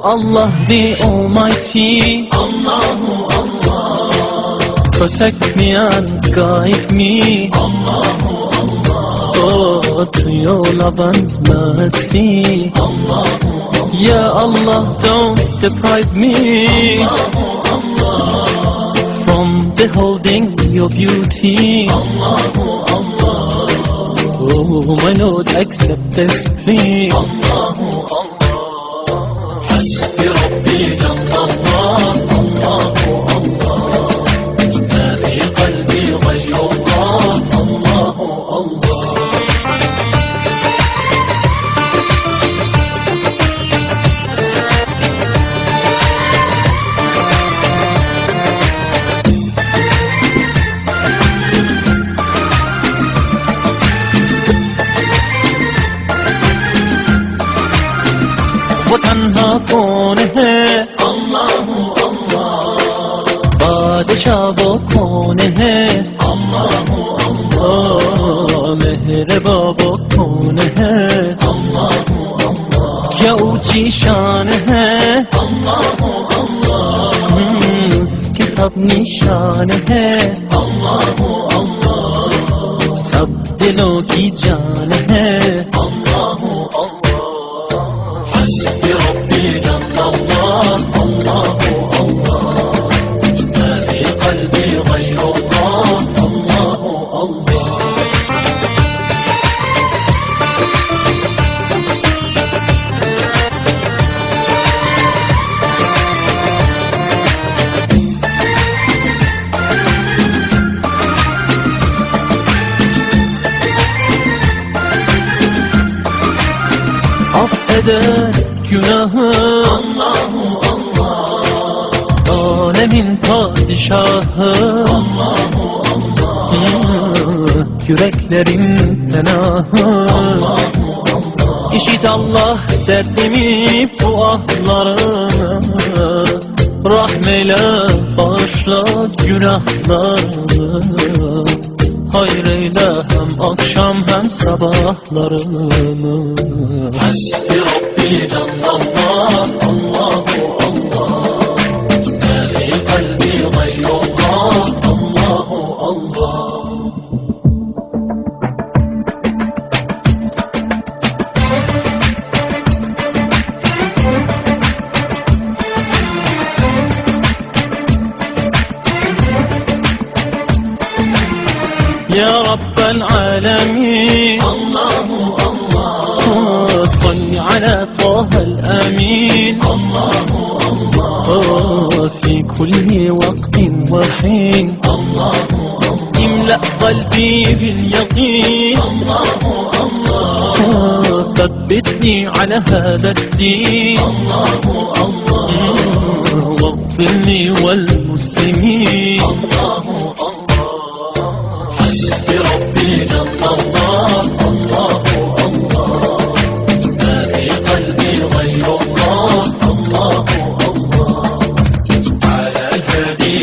Allah the Almighty, Allahu Allah, protect me and guide me, Allahu Allah, oh, to your love and mercy, Allahu Allah, Ya Allah, don't deprive me, Allahu Allah, from beholding your beauty, Allahu Allah, oh my Lord, accept this plea, Allahu Allah. بربي جل الله الله الله، ما في قلبي غير الله الله الله. वो तन्हा कौन है, अल्लाह अल्लाह, बादशाह वो कौन है, अल्लाह अल्लाह, मेहरबा वो कौन है, अल्लाह अल्लाह, क्या ऊंची शान है, अल्लाह अल्लाह, उसकी सब निशान है, अल्लाह अल्लाह, सब दिलों की जान है, अल्लाह अल्लाह। بربي جل الله الله الله، ما في قلبي غير الله الله الله. Affeder günahı, Allahu Allah, alemin padişahı, Allahu Allah, yüreklerin penahı, Allahu Allah. İşit Allah derdimi, bu ahlarımı, rahmeyle bağışla günahlarımı, hayır eyle hem akşam hem sabahlarımı. Hasbi Rabbi Cennet Allahu Allah, ma fi kalbi gayrullah Allahu Allah. يا رب العالمين، الله الله، صل على طه الأمين، الله الله، في كل وقت وحين، الله الله، املأ قلبي باليقين، الله الله، ثبتني على هذا الدين، الله الله، واغفر لي والمسلمين، الله الله. بربي جل الله الله الله، ما في قلبي غير الله الله الله، على الهدي